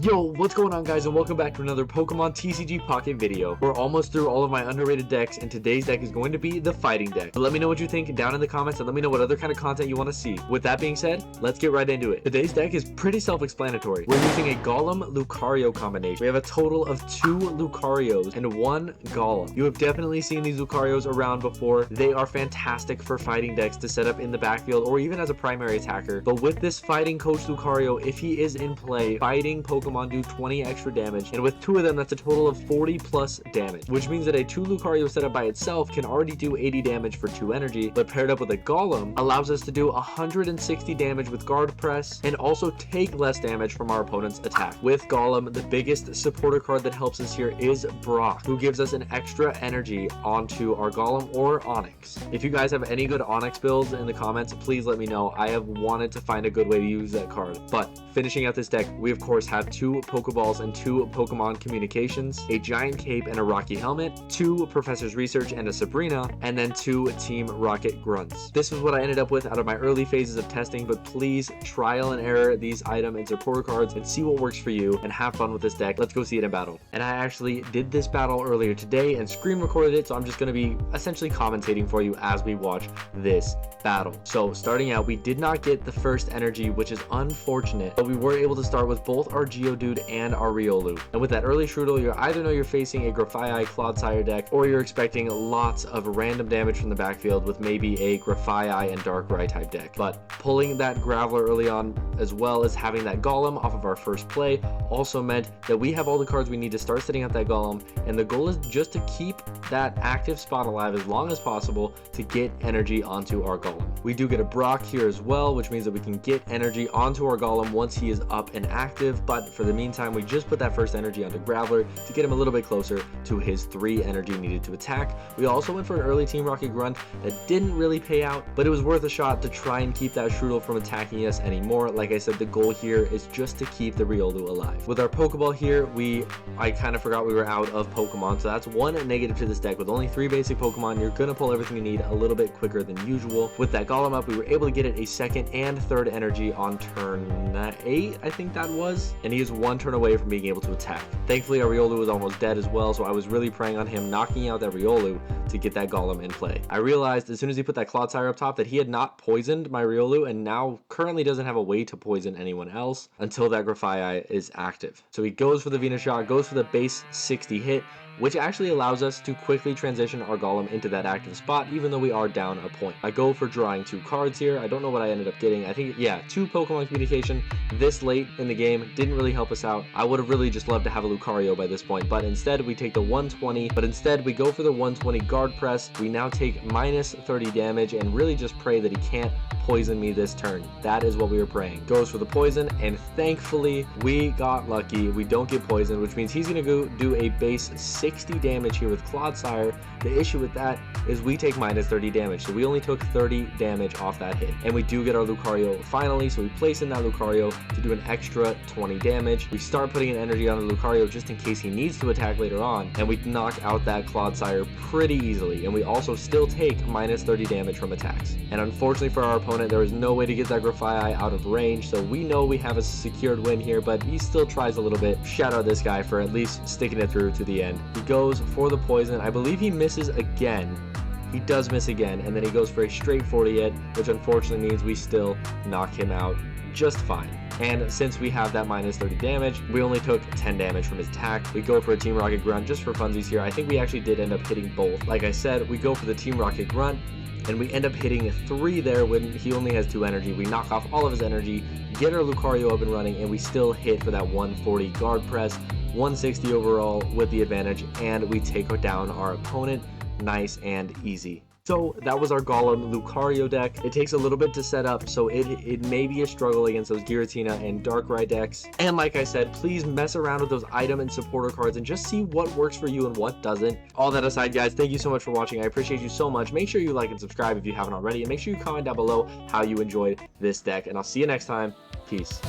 Yo, what's going on guys, and welcome back to another Pokemon TCG Pocket video. We're almost through all of my underrated decks, and today's deck is going to be the fighting deck. But let me know what you think down in the comments, and let me know what other kind of content you want to see. With that being said, let's get right into it. Today's deck is pretty self-explanatory. We're using a Golem-Lucario combination. We have a total of 2 Lucarios and 1 Golem. You have definitely seen these Lucarios around before. They are fantastic for fighting decks to set up in the backfield or even as a primary attacker. But with this fighting Coach Lucario, if he is in play, fighting Pokemon do 20 extra damage, and with 2 of them that's a total of 40 plus damage, which means that a 2 Lucario setup by itself can already do 80 damage for 2 energy, but paired up with a Golem allows us to do 160 damage with guard press and also take less damage from our opponent's attack. With Golem, the biggest supporter card that helps us here is Brock, who gives us an extra energy onto our Golem or Onyx. If you guys have any good Onyx builds in the comments, please let me know. I have wanted to find a good way to use that card. But finishing out this deck, we of course have 2 Pokeballs and 2 Pokemon Communications, a Giant Cape and a Rocky Helmet, 2 Professor's Research and a Sabrina, and then 2 Team Rocket Grunts. This is what I ended up with out of my early phases of testing, but please trial and error these item and supporter cards and see what works for you and have fun with this deck. Let's go see it in battle. And I actually did this battle earlier today and screen recorded it, so I'm just going to be essentially commentating for you as we watch this battle. So starting out, we did not get the first energy, which is unfortunate, but we were able to start with both our Geodude and our Riolu. And with that early Strudel, you either know you're facing a Grafaiai Clodsire deck, or you're expecting lots of random damage from the backfield with maybe a Grafaiai and Darkrai type deck. But pulling that Graveler early on, as well as having that Golem off of our first play, also meant that we have all the cards we need to start setting up that Golem, and the goal is just to keep that active spot alive as long as possible to get energy onto our Golem. We do get a Brock here as well, which means that we can get energy onto our Golem once he is up and active, but for the meantime, we just put that first energy onto Graveler to get him a little bit closer to his 3 energy needed to attack. We also went for an early Team Rocket Grunt that didn't really pay out, but it was worth a shot to try and keep that Strudel from attacking us anymore. Like I said, the goal here is just to keep the Riolu alive. With our Pokeball here, I kind of forgot we were out of Pokemon, so that's one negative to this deck. With only 3 basic Pokemon, you're gonna pull everything you need a little bit quicker than usual. With that Golem up, we were able to get it a 2nd and 3rd energy on turn 8, I think that was, and he is 1 turn away from being able to attack. Thankfully, our Riolu was almost dead as well, so I was really praying on him knocking out that Riolu to get that Golem in play. I realized as soon as he put that Clodsire up top that he had not poisoned my Riolu, and now currently doesn't have a way to poison anyone else until that Grafaiai is active. So he goes for the Venus Shot, goes for the base 60 hit, which actually allows us to quickly transition our Golem into that active spot, even though we are down a point. I go for drawing 2 cards here. I don't know what I ended up getting. I think, yeah, 2 Pokemon Communication this late in the game didn't really help us out. I would have really just loved to have a Lucario by this point, but instead we take the 120, but instead we go for the 120 guard press. We now take minus 30 damage and really just pray that he can't poison me this turn. That is what we were praying. Goes for the poison, and thankfully we got lucky. We don't get poisoned, which means he's gonna go do a base 60 damage here with Clodsire. The issue with that is we take minus 30 damage, so we only took 30 damage off that hit, and we do get our Lucario finally, so we place in that Lucario to do an extra 20 damage. We start putting an energy on the Lucario just in case he needs to attack later on, and we knock out that Clodsire pretty easily, and we also still take minus 30 damage from attacks. And unfortunately for our opponent, there was no way to get that Grafaiai out of range, so we know we have a secured win here, but he still tries a little bit. Shout out this guy for at least sticking it through to the end. He goes for the poison. I believe he misses again. He does miss again, and then he goes for a straight 40 hit, which unfortunately means we still knock him out just fine. And since we have that minus 30 damage, we only took 10 damage from his attack. We go for a Team Rocket Grunt just for funsies here. I think we actually did end up hitting both. Like I said, we go for the Team Rocket Grunt, and we end up hitting 3 there when he only has 2 energy. We knock off all of his energy, get our Lucario up and running, and we still hit for that 140 guard press, 160 overall with the advantage, and we take down our opponent nice and easy. So that was our Golem Lucario deck. It takes a little bit to set up, so it may be a struggle against those Giratina and Darkrai decks. And like I said, please mess around with those item and supporter cards and just see what works for you and what doesn't. All that aside, guys, thank you so much for watching. I appreciate you so much. Make sure you like and subscribe if you haven't already, and make sure you comment down below how you enjoyed this deck. And I'll see you next time. Peace.